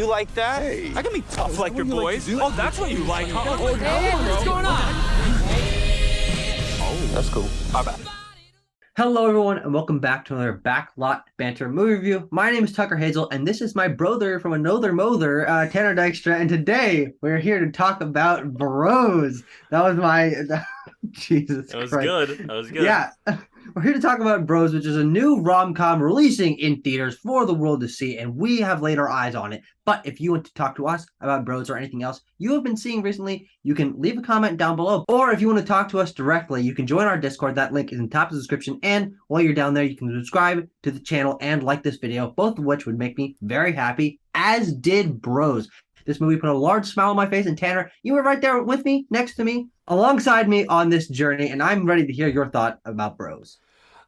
you like that? Hey. I can be tough like your boys. Like oh, that's what you like, huh? Hey, what's going on? Oh, that's cool. My bad. Hello, everyone, and welcome back to another Backlot Banter movie review. My name is Tucker Hazel, and this is my brother from another mother, Tanner Dykstra, and today we're here to talk about Bros. That was my... Jesus That was Christ. good. That was good. Yeah, we're here to talk about Bros, which is a new rom-com releasing in theaters for the world to see, and we have laid our eyes on it. But if you want to talk to us about Bros or anything else you have been seeing recently, you can leave a comment down below. Or if you want to talk to us directly, you can join our Discord. That link is in the top of the description. And while you're down there, you can subscribe to the channel and like this video, both of which would make me very happy, as did Bros. This movie put a large smile on my face, and Tanner, you were right there with me, next to me, alongside me on this journey, and I'm ready to hear your thought about Bros.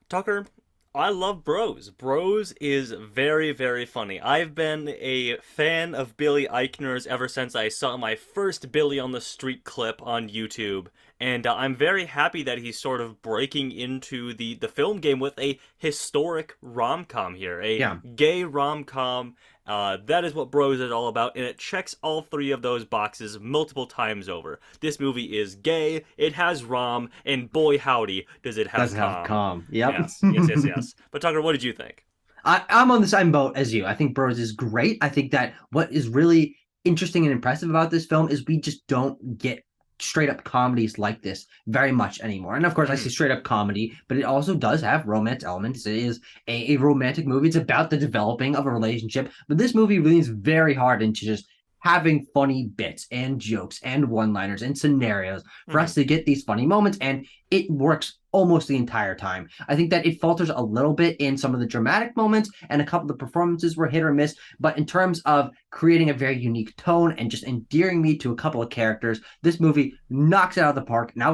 Tucker, I love Bros. Bros is very, very funny. I've been a fan of Billy Eichner's ever since I saw my first Billy on the Street clip on YouTube. And I'm very happy that he's sort of breaking into the film game with a historic rom-com here. A gay rom-com. That is what Bros is all about, and it checks all three of those boxes multiple times over. This movie is gay, it has rom, and boy howdy, does it have com. Yep. Yes. But Tucker, what did you think? I'm on the same boat as you. I think Bros is great. I think that what is really interesting and impressive about this film is we just don't get straight up comedies like this very much anymore. And of course I say straight up comedy, but it also does have romance elements. It is a romantic movie. It's about the developing of a relationship, but this movie leans very hard into just having funny bits and jokes and one-liners and scenarios for us to get these funny moments, and it works almost the entire time. I think that it falters a little bit in some of the dramatic moments, and a couple of the performances were hit or miss, but in terms of creating a very unique tone and just endearing me to a couple of characters, this movie knocks it out of the park, and I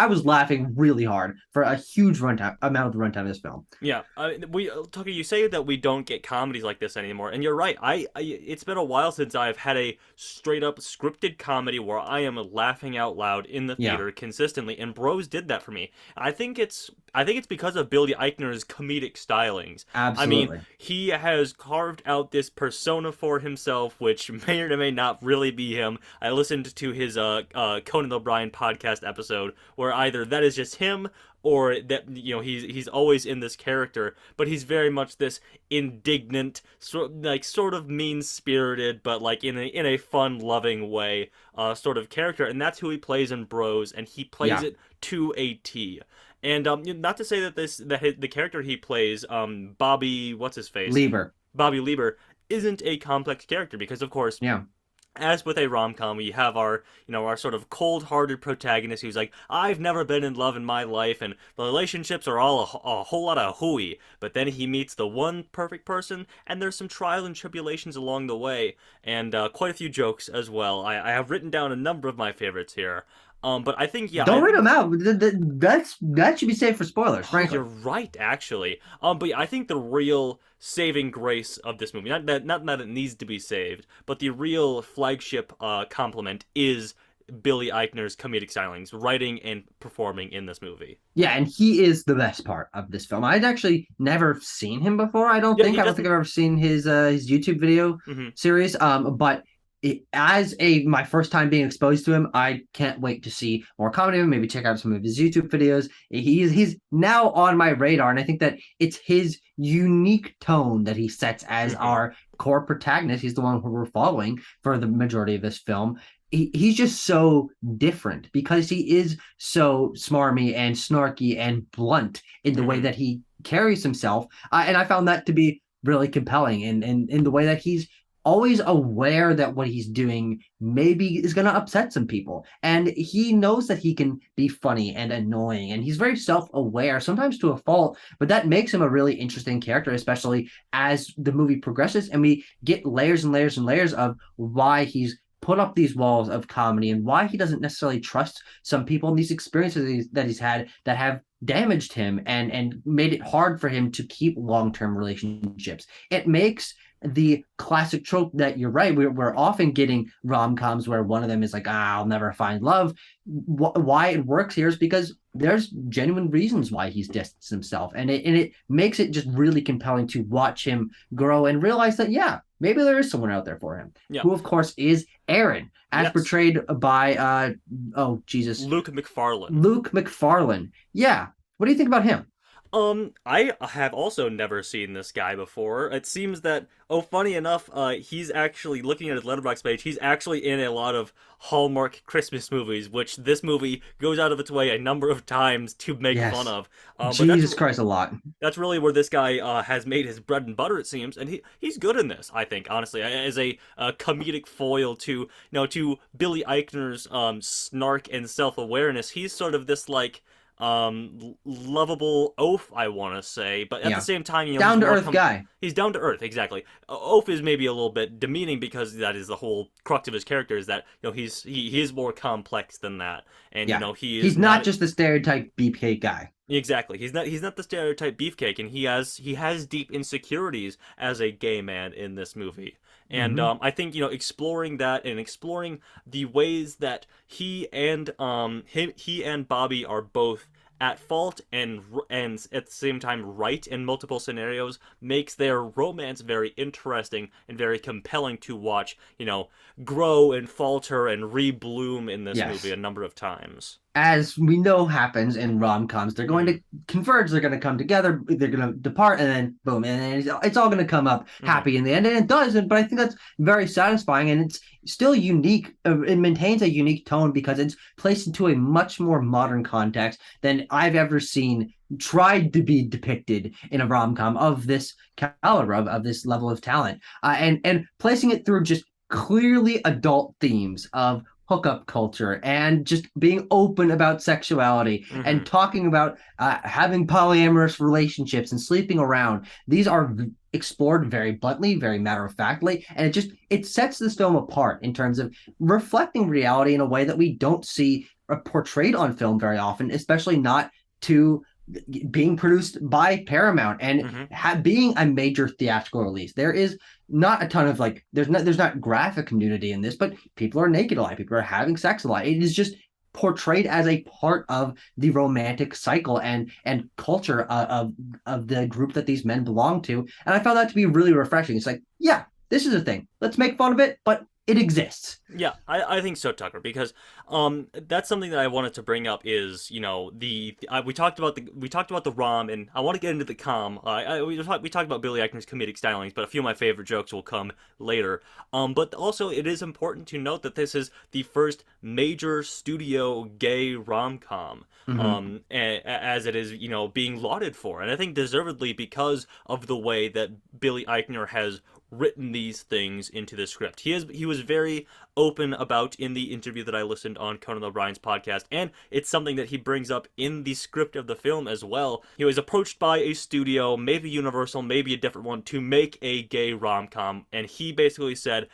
was laughing really hard for a huge amount of the runtime of this film. Yeah, Tucker, you say that we don't get comedies like this anymore, and you're right. It's been a while since I've had a straight up scripted comedy where I am laughing out loud in the theater consistently, and Bros did that for me. I think it's because of Billy Eichner's comedic stylings. Absolutely. I mean, he has carved out this persona for himself, which may or may not really be him. I listened to his Conan O'Brien podcast episode where either that is just him or that, you know, he's always in this character, but he's very much this indignant, sort of mean-spirited, but like in a fun, loving way, sort of character, and that's who he plays in Bros, and he plays it to a T. And not to say that the character he plays, Bobby, what's his face? Bobby Lieber, isn't a complex character, because of course, as with a rom-com, we have our sort of cold-hearted protagonist who's like, I've never been in love in my life, and the relationships are all a whole lot of hooey. But then he meets the one perfect person, and there's some trials and tribulations along the way, and quite a few jokes as well. I have written down a number of my favorites here. But I think, Don't read them out. That should be saved for spoilers, frankly. You're right, actually. But yeah, I think the real saving grace of this movie, not that it needs to be saved, but the real flagship compliment is Billy Eichner's comedic stylings, writing and performing in this movie. Yeah, and he is the best part of this film. I'd actually never seen him before. I don't think I've ever seen his YouTube video series. But as my first time being exposed to him, I can't wait to see more comedy of him, maybe check out some of his YouTube videos. He's now on my radar, and I think that it's his unique tone that he sets as our core protagonist. He's the one who we're following for the majority of this film. He's just so different because he is so smarmy and snarky and blunt in the way that he carries himself. And I found that to be really compelling, and in the way that he's always aware that what he's doing maybe is going to upset some people. And he knows that he can be funny and annoying, and he's very self-aware, sometimes to a fault, but that makes him a really interesting character, especially as the movie progresses and we get layers and layers and layers of why he's put up these walls of comedy and why he doesn't necessarily trust some people and these experiences that he's had that have damaged him and made it hard for him to keep long-term relationships. It makes the classic trope that you're right. We're often getting rom-coms where one of them is like, I'll never find love. Why it works here is because there's genuine reasons why he's distanced himself. And it makes it just really compelling to watch him grow and realize that, yeah, maybe there is someone out there for him. Yeah. Who, of course, is Aaron, as portrayed by Luke McFarlane. Luke McFarlane. Yeah. What do you think about him? I have also never seen this guy before. It seems that, funny enough, he's actually, looking at his Letterboxd page, he's actually in a lot of Hallmark Christmas movies, which this movie goes out of its way a number of times to make fun of. Jesus Christ, a lot. That's really where this guy has made his bread and butter, it seems, and he's good in this, I think, honestly, as a comedic foil to, to Billy Eichner's snark and self-awareness. He's sort of this, like, lovable oaf, I want to say, but at the same time, down to earth guy. He's down to earth, exactly. Oaf is maybe a little bit demeaning because that is the whole crux of his character, is that he is more complex than that, and he's not just the stereotype beefcake guy. Exactly. He's not the stereotype beefcake, and he has deep insecurities as a gay man in this movie. And I think exploring that and exploring the ways that he and Bobby are both at fault and at the same time right in multiple scenarios makes their romance very interesting and very compelling to watch, grow and falter and re-bloom in this movie a number of times. As we know happens in rom-coms, they're going to converge, they're going to come together, they're going to depart, and then boom, and it's all going to come up happy in the end, and it does, but I think that's very satisfying, and it's still unique. It maintains a unique tone because it's placed into a much more modern context than I've ever seen tried to be depicted in a rom-com of this caliber, of this level of talent, and placing it through just clearly adult themes of hookup culture and just being open about sexuality and talking about having polyamorous relationships and sleeping around. These are explored very bluntly, very matter-of-factly, and it sets this film apart in terms of reflecting reality in a way that we don't see portrayed on film very often, especially not to being produced by Paramount and being a major theatrical release. There is not a ton of there's not graphic nudity in this, but people are naked a lot, people are having sex a lot. It is just portrayed as a part of the romantic cycle and culture of the group that these men belong to, and I found that to be really refreshing. It's like, yeah, this is a thing, let's make fun of it, but it exists. Yeah, I think so, Tucker, because that's something that I wanted to bring up is, we talked about the rom, and I want to get into the com. We talked about Billy Eichner's comedic stylings, but a few of my favorite jokes will come later. But also, it is important to note that this is the first major studio gay rom-com, as it is, being lauded for, and I think deservedly because of the way that Billy Eichner has written these things into the script. He was very open about in the interview that I listened on Conan O'Brien's podcast, and it's something that he brings up in the script of the film as well. He was approached by a studio, maybe Universal, maybe a different one, to make a gay rom-com, and he basically said,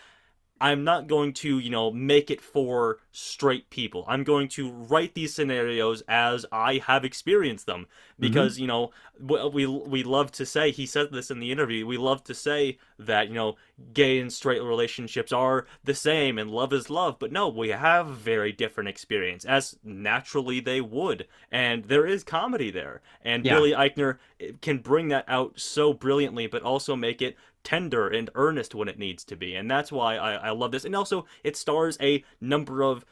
I'm not going to, make it for straight people. I'm going to write these scenarios as I have experienced them. Because, we love to say, he said this in the interview, we love to say that, gay and straight relationships are the same and love is love. But no, we have very different experience, as naturally they would. And there is comedy there. And Billy Eichner can bring that out so brilliantly, but also make it tender and earnest when it needs to be, and that's why I love this. And also, it stars a number of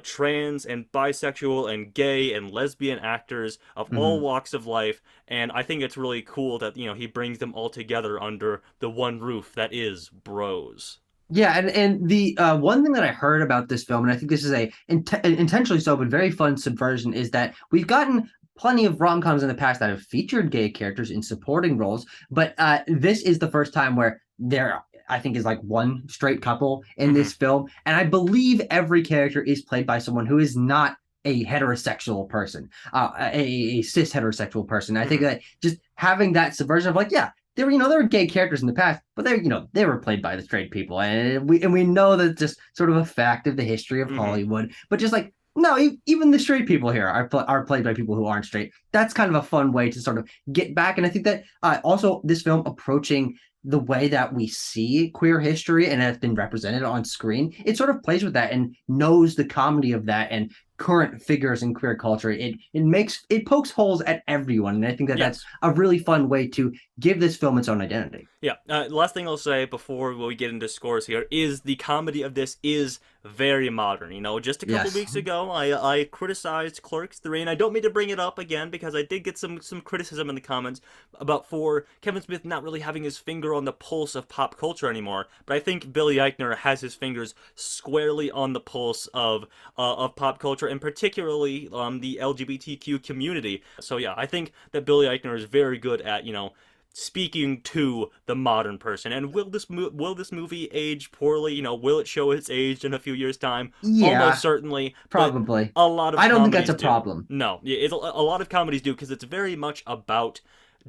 trans and bisexual and gay and lesbian actors of all walks of life, and I think it's really cool that he brings them all together under the one roof that is Bros. Yeah, and the one thing that I heard about this film, and I think this is a intentionally so but very fun subversion, is that we've gotten plenty of rom-coms in the past that have featured gay characters in supporting roles, but this is the first time where there, I think, is like one straight couple in this film, and I believe every character is played by someone who is not a heterosexual person, a cis heterosexual person. I think that just having that subversion of there were gay characters in the past, but they were played by the straight people, and we know that it's just sort of a fact of the history of Hollywood, but just no, even the straight people here are played by people who aren't straight. That's kind of a fun way to sort of get back. And I think that also this film approaching the way that we see queer history and has been represented on screen, it sort of plays with that and knows the comedy of that and current figures in queer culture. It pokes holes at everyone, and I think that Yes. that's a really fun way to give this film its own identity. Yeah. Last thing I'll say before we get into scores here is the comedy of this is very modern. You know, just a couple Yes. weeks ago, I criticized Clerks 3, and I don't mean to bring it up again because I did get some criticism in the comments about for Kevin Smith not really having his finger on the pulse of pop culture anymore. But I think Billy Eichner has his fingers squarely on the pulse of pop culture, and particularly the LGBTQ community. So yeah, I think that Billy Eichner is very good at, you know, speaking to the modern person. And will this movie age poorly? You know, will it show its age in a few years' time? Almost Yeah, certainly. probably. But a lot of I don't think that's comedies a do. problem. No, a lot of comedies do because it's very much about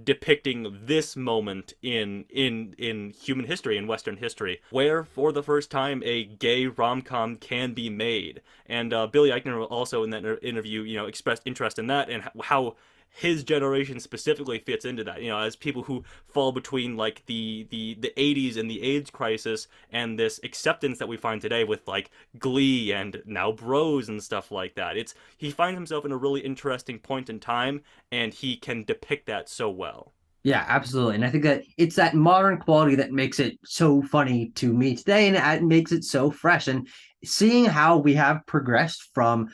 depicting this moment in human history, in Western history, where for the first time a gay rom-com can be made. And Billy Eichner also in that interview, you know, expressed interest in that and how his generation specifically fits into that, you know, as people who fall between like the 80s and the AIDS crisis and this acceptance that we find today with like Glee and now Bros and stuff like that. He finds himself in a really interesting point in time, and he can depict that so well. Yeah, absolutely. And I think that it's that modern quality that makes it so funny to me today, and it makes it so fresh. And seeing how we have progressed from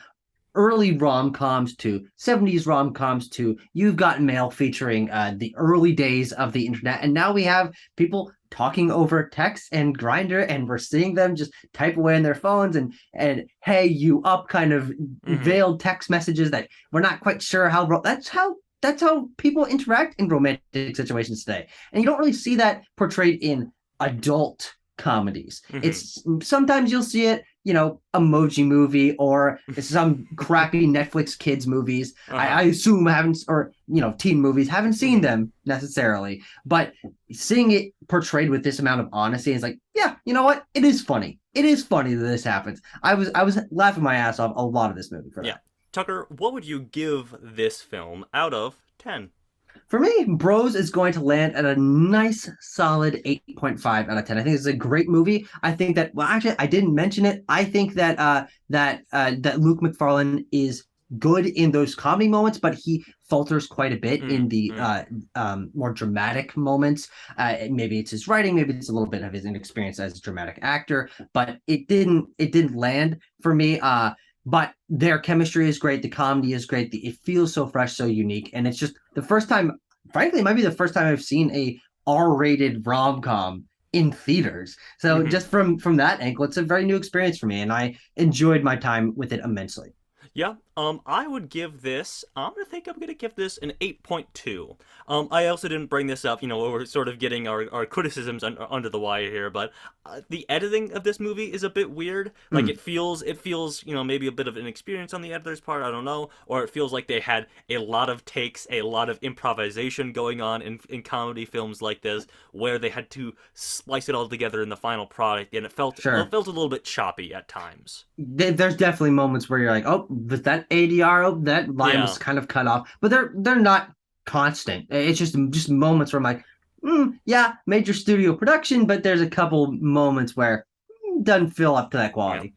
early rom-coms to 70s rom-coms to You've Got Mail featuring the early days of the internet, and now we have people talking over text and Grinder, and we're seeing them just type away on their phones and hey you up kind of veiled text messages that we're not quite sure how that's how people interact in romantic situations today, and you don't really see that portrayed in adult comedies. It's sometimes you'll see it, you know, Emoji Movie or some crappy Netflix kids movies. I assume haven't, or you know, teen movies, haven't seen them necessarily, but seeing it portrayed with this amount of honesty is like, yeah, you know what, it is funny. It is funny that this happens. I was laughing my ass off a lot of this movie for that. Yeah. Tucker, what would you give this film out of 10? For me, Bros is going to land at a nice, solid 8.5 out of 10. I think it's a great movie. I think that, well, actually, I didn't mention it. I think that that Luke McFarlane is good in those comedy moments, but he falters quite a bit in the more dramatic moments. Maybe it's his writing, maybe it's a little bit of his inexperience as a dramatic actor, but it didn't land for me. But their chemistry is great. The comedy is great. It feels so fresh, so unique. And it's just the first time, frankly, it might be the first time I've seen a R-rated rom-com in theaters. So just from that angle, it's a very new experience for me. And I enjoyed my time with it immensely. Yeah, I would give this, I'm gonna give this an 8.2. I also didn't bring this up, you know, we're sort of getting our criticisms under the wire here, but the editing of this movie is a bit weird. Like, it feels, you know, maybe a bit of an experience on the editor's part, I don't know, or it feels like they had a lot of takes, a lot of improvisation going on in comedy films like this, where they had to splice it all together in the final product, and it felt a little bit choppy at times. There's definitely moments where you're like, oh, with that ADR, oh, that line was kind of cut off, but they're not constant. It's just moments where I'm like, yeah, major studio production, but there's a couple moments where it doesn't feel up to that quality.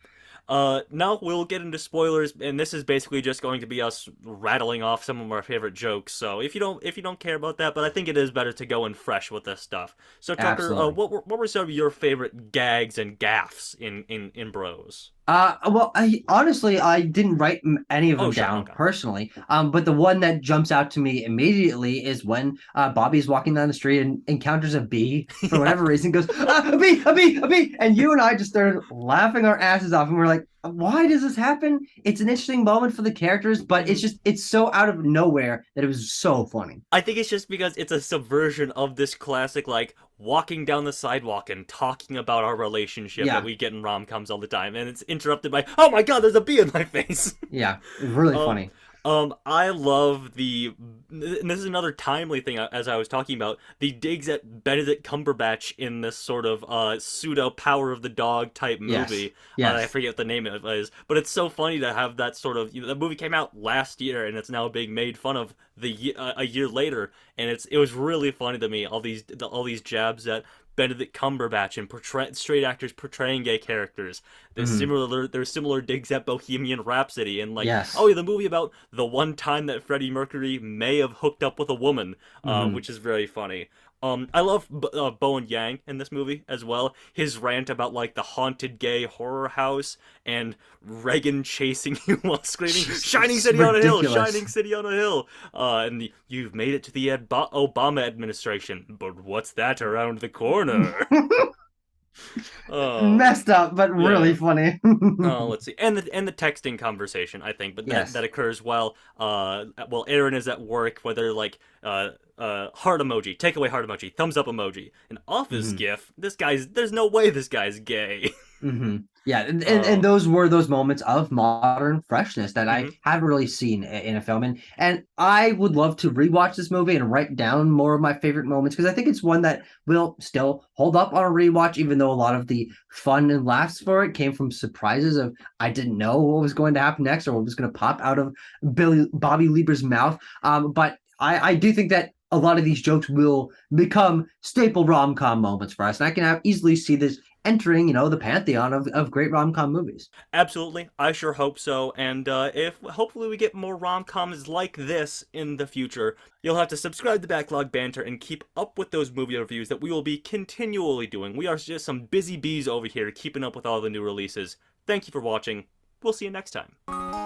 Yeah. Now we'll get into spoilers, and this is basically just going to be us rattling off some of our favorite jokes. So if you don't care about that, but I think it is better to go in fresh with this stuff. So Tucker, what were some of your favorite gags and gaffes in Bros? Well, I didn't write any of them down personally. But the one that jumps out to me immediately is when Bobby's walking down the street and encounters a bee for whatever reason, goes, a bee, a bee, a bee, and you and I just started laughing our asses off, and we're like, why does this happen? It's an interesting moment for the characters, but it's so out of nowhere that it was so funny. I think it's just because it's a subversion of this classic, like, walking down the sidewalk and talking about our relationship that we get in rom-coms all the time, and it's interrupted by, oh my god, there's a bee in my face. Yeah, really funny. I love and this is another timely thing, as I was talking about, the digs at Benedict Cumberbatch in this sort of pseudo Power of the Dog type movie. Yes. I forget what the name of it is, but it's so funny to have that sort of, you know, the movie came out last year and it's now being made fun of a year later, and it was really funny to me, all these jabs at Benedict Cumberbatch and straight actors portraying gay characters. There's similar digs at Bohemian Rhapsody and like, Yes. oh yeah, the movie about the one time that Freddie Mercury may have hooked up with a woman, which is very funny. I love Bowen Yang in this movie as well. His rant about like the haunted gay horror house and Reagan chasing you while screaming, "Shining City on a Hill, Shining City on a Hill," and you've made it to the Obama administration, but what's that around the corner? Messed up, but really funny. Let's see, and the texting conversation, I think, but that occurs while Aaron is at work, whether like heart emoji, take away heart emoji, thumbs up emoji, an office gif. There's no way this guy's gay. Yeah, and those were those moments of modern freshness that I haven't really seen in a film. And I would love to rewatch this movie and write down more of my favorite moments, because I think it's one that will still hold up on a rewatch, even though a lot of the fun and laughs for it came from surprises of I didn't know what was going to happen next or what was going to pop out of Bobby Lieber's mouth. But I do think that a lot of these jokes will become staple rom-com moments for us. And I can easily see this entering, the pantheon of great rom-com movies. Absolutely. I sure hope so. And if hopefully we get more rom-coms like this in the future, you'll have to subscribe to Backlog Banter and keep up with those movie reviews that we will be continually doing. We are just some busy bees over here keeping up with all the new releases. Thank you for watching. We'll see you next time.